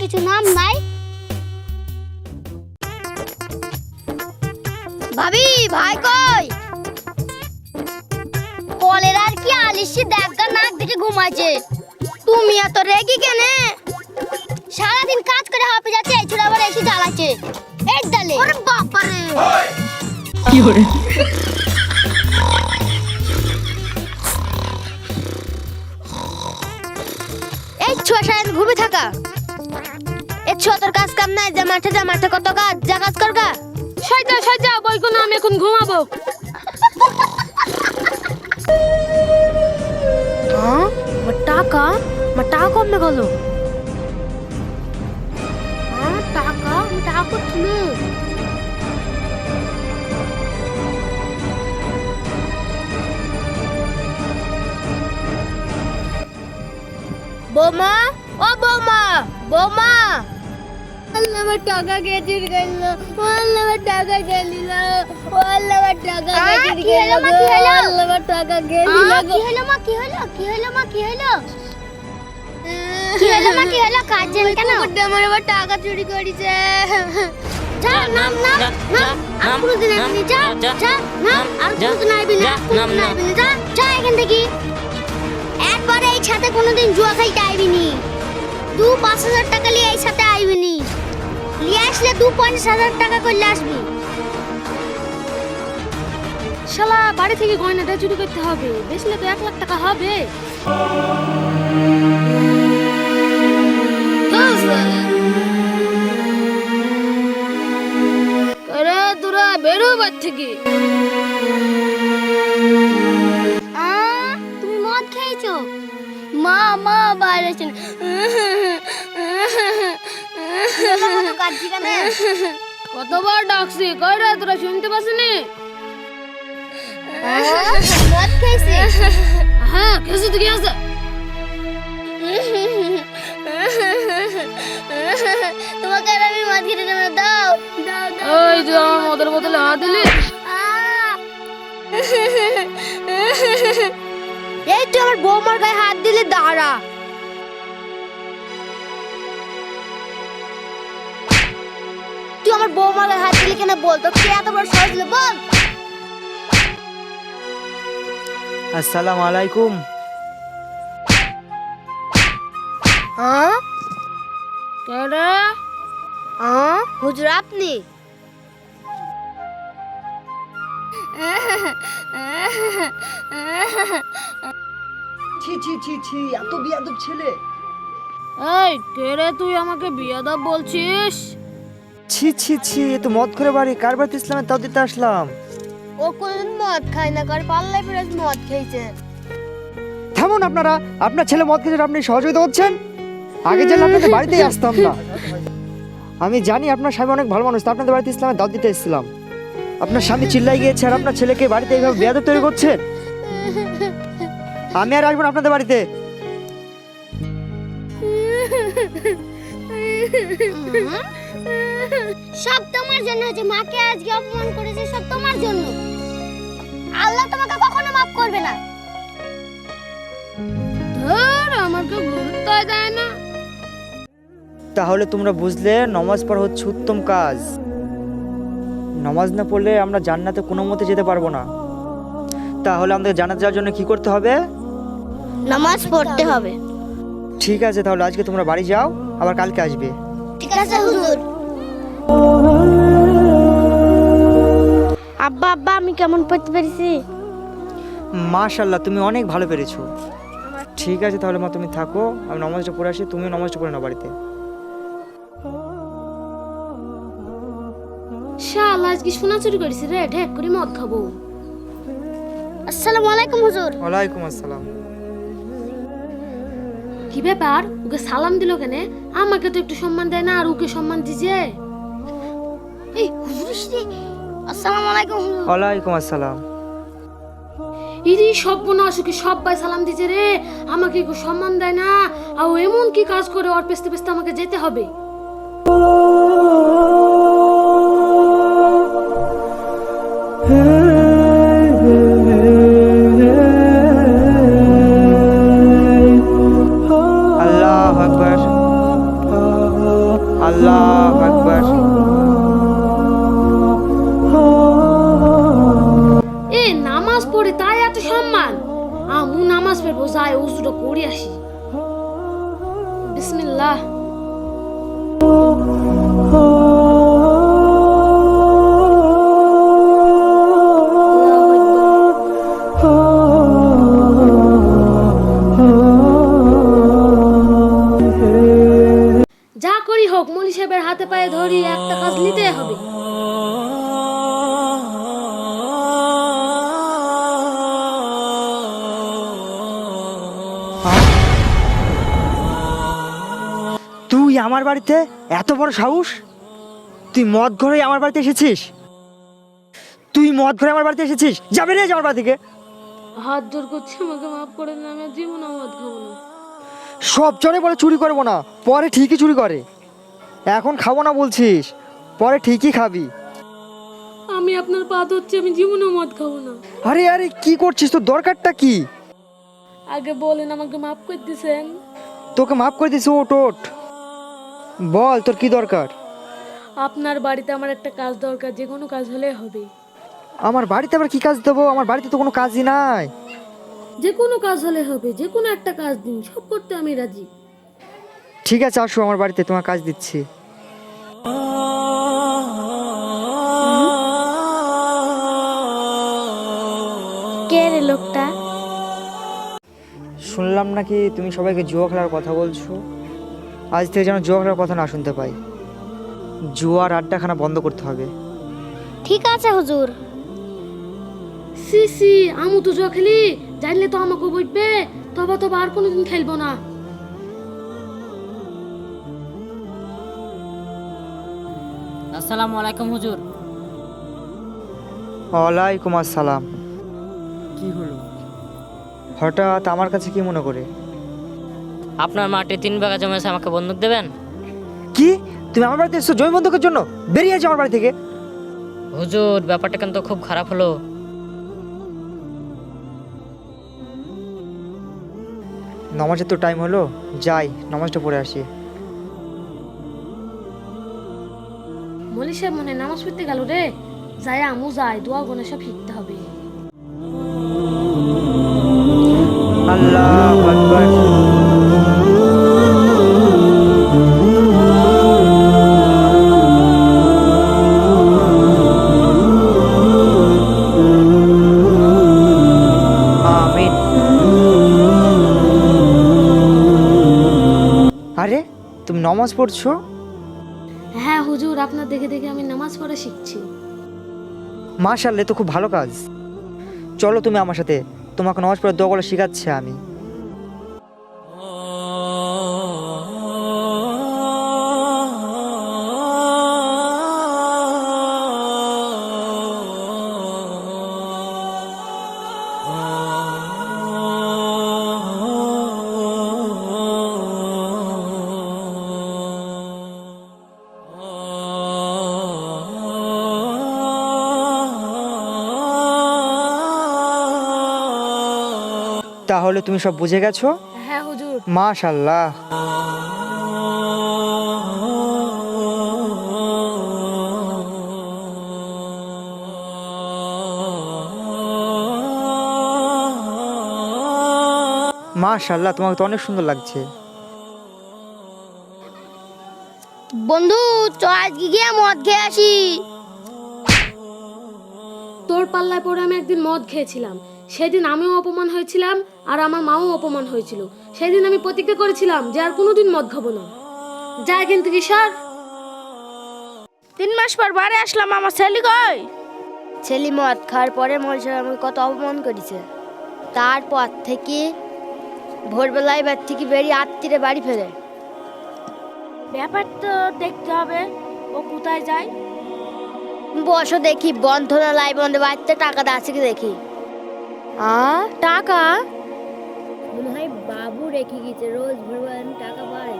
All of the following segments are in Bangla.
কিছু নাম নাই? ভাবি ভাই কই? কলের আর কি আলিশি দেখা নাক দেখে ঘুমাচ্ছে। তুমি এত রেগে কেনে? সারাদিন কাজ করে হাঁপে যাচ্ছে, এই ছোড়া আবার এসে জ্বালাচ্ছে। এই ডালে ওরে বাবা রে কি করে এই ছোয়া সারাদিন ঘুমে থাকা। এই ছোয়া তোর কাজ কাম নাই, যে মাঠে যা, মাঠে কত কাজ, যা কাজ কর গা। সাইজা সাইজা বই কোন আমি এখন ঘুমাবো। হ্যাঁ টাকা কমে গেল। হ্যাঁ টাকা তুমি বৌমা, ও বৌমা, বৌমা আমার টাকা গেছে গেল, আমার টাকা গেলিল, আমার টাকা গেছে গেল, আমার টাকা গেলিল। কি হলো মা, কি হলো, কি হলো মা, কি হলো, কি হলো মা, কি হলো? কাজ জানি কেন? আমার আবার টাকা চুরি করেছে। যা নাম নাম নাম, আর কোনদিন আইবি না। যা যা নাম, আর কোনদিন আইবি না, কোনদিন আইবি না। যা যা এখান থেকে। একবারে এই সাথে কোনোদিন জুয়া খাইতে আইবি নি। 2-5,000 টাকা নিয়ে এই সাথে আইবি নি। নিয়ে আসলে 2-5,000 টাকা করলে আসবি। শালা বাড়ি থেকে গয়নাটা চুরি করতে হবে, বেশলে তো 1 লাখ টাকা হবে। আরে তোরা বেরো বাড়ি থেকে। তুমি মদ খেয়েছো? মা মা বাইরে আছেন। কতবার ডাকছি, কই রে তোরা শুনতে পাসনি? মদ খেয়েছি। হ্যাঁ কেসে তো কি আছে? তোমাকে আর আমি মদ খেতে দেব না, দাও দাও দাও। ওই যে আমার মদের বোতলে হাত দিলি। এই তুই আমার বৌমার গায়ে হাত দিলে, দাঁড়া। তুই আমার বৌমার গায়ে হাত দিলি কেন বল, তো কে এত বড় সাহস দিল বল। আসসালামু আলাইকুম। হ্যাঁ কেডা? হ্যাঁ হুজুর আপনি? ছি ছি ছি ছি, এত বিয়াদব ছেলে। এই কেরে তুই আমাকে বিয়াদব বলছিস? ছি ছি ছি, এ তো মদ করে বাড়ি, কার বাড়িতে ইসলামের দাওয়াত দিতে আসলাম। ও কোনদিন মদ খায় না, কার পাল্লাই ফিরে মদ খেয়েছে। থামুন আপনারা, আপনার ছেলে মদ খেয়েছে, আপনি সহযোগিতা করছেন। আগে জানলে আপনাদের বাড়িতেই আসতাম না। আমি জানি আপনার স্বামী অনেক ভালো মানুষ, তা আপনাদের বাড়িতে ইসলামের দাওয়াত দিতে এসেছিলাম। আপনার স্বামী চিল্লাই গিয়েছে আর আপনার ছেলেকে বাড়িতে এইভাবে বিয়াদব তৈরি করছে। আমি আর আসবো না আপনাদের বাড়িতে। সব তোমার জন্য হয়েছে, মাকে আজকে অপমান করেছে, সব তোমার জন্য। আল্লাহ তোমাকে কখনো মাফ করবে না। ধর আমাকে গুরুত্ব দেয় না। তাহলে তোমরা বুঝলে নামাজ পড়া হচ্ছে উত্তম কাজ। নামাজ না পড়লে আমরা জান্নাতে কোনো মতে যেতে পারবো না। তাহলে আমাদের জান্নাতে যাওয়ার জন্য কি করতে হবে? নামাজ পড়তে হবে। ঠিক আছে, তাহলে আজকে তোমরা বাড়ি যাও, আবার কালকে আসবে। ঠিক আছে হুজুর। আব্বা আব্বা আমি কেমন পড়তে পেরেছি? মাশাআল্লাহ, তুমি অনেক ভালো পেরেছো। ঠিক আছে তাহলে মা, তুমি থাকো, আমি নামাজটা পড়ে আসি, তুমিও নামাজটা পড়ে নাও বাড়িতে। শালা আজকে সোনা চুরি করেছে রে, ঢেক করে মদ খাবো। আসসালামু আলাইকুম হুজুর। ওয়ালাইকুম আসসালাম। কি ব্যাপার, ওকে সালাম দিল কেন? আমাকে তো একটু সম্মান দেয় না, আর ওকে সম্মান দিছে। এই হুজুর এসেছে। আসসালামু আলাইকুম হুজুর। ওয়ালাইকুম আসসালাম। ইদি সব বোনাস, ওকে সবাই সালাম দিছে রে, আমাকে একটু সম্মান দেয় না। আর ও এমন কি কাজ করে, ওর পেছতে পেছতে আমাকে যেতে হবে। আল্লাহু আকবার। করি আসি। বিসমিল্লাহ। যা করি হোক মলি সাহেবের হাতে পায়ে ধরি, একটা কাজ নিতে হবে। তুই আমার বাড়িতে এত বড় সাহস? তুই মদ ঘরে আমার বাড়িতে এসেছিস? তুই মদ ঘরে আমার বাড়িতে এসেছিস? যাবে রে আমার বাড়ি থেকে। হাত জোর করছি, আমাকে মাফ করে দিন, আমি আর জীবনে মদ খাবো না। সব জনে বলে চুরি করবো না, পরে ঠিকই চুরি করে। এখন খাবো না বলছিস, পরে ঠিকই খাবি। আমি আপনার পা ধরছি, আমি জীবনে মদ খাবো না। আরে আরে কি করছিস? তোর দরকারটা কি? আগে বলেন, আমাকে মাফ করে দিছেন। তোকে মাফ করে দিছি, ওট ওট। বল তোর কি দরকার? আপনার বাড়িতে আমার একটা কাজ দরকার, যে কোনো কাজ হলে হবে। আমার বাড়িতে আবার কি কাজ দেবো? আমার বাড়িতে তো কোনো কাজই নাই। যে কোনো কাজ হলে হবে, যে কোনো একটা কাজ দিন, সব করতে আমি রাজি। ঠিক আছে, আসো আমার বাড়িতে, তোমার কাজ দিচ্ছি। কে রে লোকটা? শুনলাম নাকি তুমি সবাইকে জুয়া খেলার কথা বলছো। আজ থেকে যেন জুয়া খেলার কথা না শুনতে পাই। জুয়ার আড্ডাখানা বন্ধ করতে হবে। ঠিক আছে হুজুর। সি সি, আমু তো জুয়া খেলি, জানলে তো আমাকে বইবে। তবে তবে আর কোনোদিন খেলবো না। আসসালামু আলাইকুম হুজুর। ওয়ালাইকুম আসসালাম। কি হলো হঠাৎ আমার কাছে কি মনে করে? আপনার মাঠে 3 বিঘা জমি আছে, আমাকে বন্ধক দেবেন? কি তুমি আমার বাড়িতে এসছো জমি বন্ধকের জন্য? বেরিয়ে যাও আমার বাড়ি থেকে। হুজুর, ব্যাপারটা কিন্তু খুব খারাপ হলো। নামাজের তো টাইম হলো, যাই নামাজটা পড়ে আসি। মলি সাহেব মনে হয় নামাজ পড়তে গেল রে। যাই আমু যাই, দোয়া গোনা সব শিখতে হবে। আল্লাহু আকবার। আমিন। আরে তুমি নামাজ পড়ছো? হ্যাঁ হুজুর, আপনার দেখে দেখে আমি নামাজ পড়া শিখছি। মাশাআল্লাহ, তো খুব ভালো কাজ। চলো তুমি আমার সাথে, তোমাকে নামাজ পড়ার দোয়াগুলো শেখাচ্ছি আমি। তাহলে তুমি সব বুঝে গেছো? হ্যাঁ হুজুর। মাশাআল্লাহ। মাশাআল্লাহ, তোমাকে তো অনেক সুন্দর লাগছে। বন্ধু চ আজকে গিয়ে মদ খেয়ে আসি। তোর পাল্লায় পড়ে আমি একদিন মদ খেয়েছিলাম। সেদিন আমিও অপমান হয়েছিলাম, আর আমার মাও অপমান হয়েছিল। সেদিন আমি প্রতিজ্ঞা করেছিলাম যে আর কোনোদিন মদ খাবো না। যা এখান থেকে সর। 3 মাস পর বাড়ি আসলাম, আমার ছেলে কই? ছেলে মদ খাওয়ার পরে মনসা আমাকে কত অপমান করেছে। তারপর থেকে ভোরবেলায় বাড়ি থেকে বেরিয়ে আত্মীয় বাড়ি ফেরে। ব্যাপার তো দেখতে হবে, ও কোথায় যায়। বসো দেখি বন্ধনা লাই বন্ধে বাড়িতে টাকা আছে কি দেখি। টাকা মনে হয় বাবু রেখে গেছে, রোজ ভোরবেলা আমি টাকা পাই।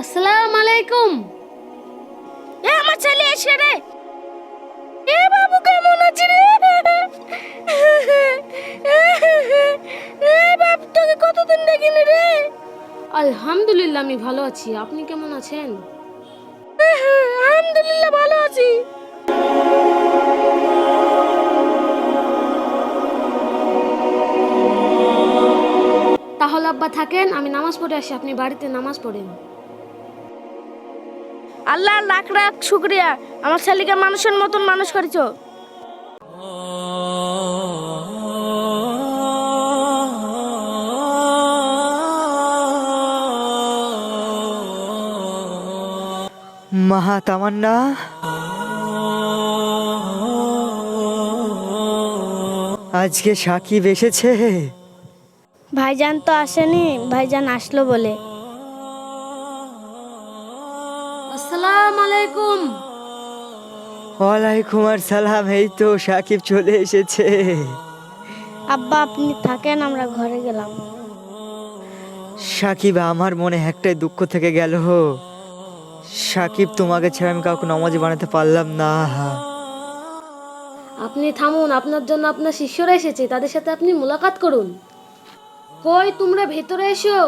আসসালামু আলাইকুম। এ আমার ছেলে এসে রে। এ বাবু কেমন আছিস রে? এ বাপ তোকে কতদিন দেখিনি রে। আলহামদুলিল্লাহ, আমি ভালো আছি। আপনি কেমন আছেন? আলহামদুলিল্লাহ ভালো আছি। থাকেন, আমি নামাজ পড়ে আসি, আপনি বাড়িতে নামাজ পড়েন। আল্লাহ লাখ লাখ শুক্রিয়া, আমার ছেলেকে মানুষের মতন মানুষ করেছো। মা তামান্না, আজকে সাকিব এসেছে? ভাইজান তো আসেনি, ভাইজান আসলো বলে। আসসালামু আলাইকুম। ওয়ালাইকুম আসসালাম। এই তো সাকিব চলে এসেছে। আব্বা আপনি থাকেন, আমরা ঘরে গেলাম। সাকিব, আমার মনে একটাই দুঃখ থেকে গেল। সাকিব, তোমাকে ছেড়ে আমি কাউকে নামাজি বানাতে পারলাম না। আপনি থামুন, আপনার জন্য আপনার শিষ্যরা এসেছে, তাদের সাথে আপনি মোলাকাত করুন। কই তোমরা ভেতরে এসো।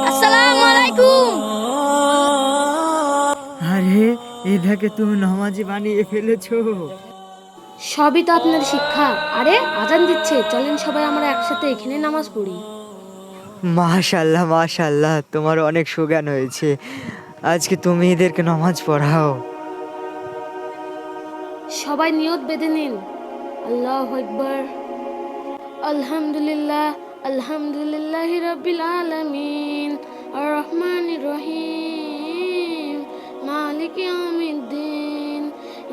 আসসালামু আলাইকুম। আরে, এটাকে তুমি নামাজি বানিয়ে ফেলেছো? সবই তো আপনার শিক্ষা। আরে আজান দিচ্ছে, চলেন সবাই আমরা একসাথে এখানে নামাজ পড়ি। মাশাল্লাহ মাশাল্লাহ, তোমার অনেক সুজ্ঞান হয়েছে। আজকে তুমি এদেরকে নামাজ পড়াও। সবাই নিয়ত বেঁধে নিন। আল্লাহু আকবার। আলহামদুলিল্লাহ, আলহামদুলিল্লাহি রাব্বিল আলামিন, আর রহমানির রহিম, মালিকি ইয়াউমিদ্দিন,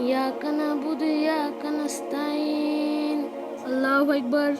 ইয়াকা নাবুদু ওয়া ইয়াকা নাস্তাইন। আল্লাহু আকবার।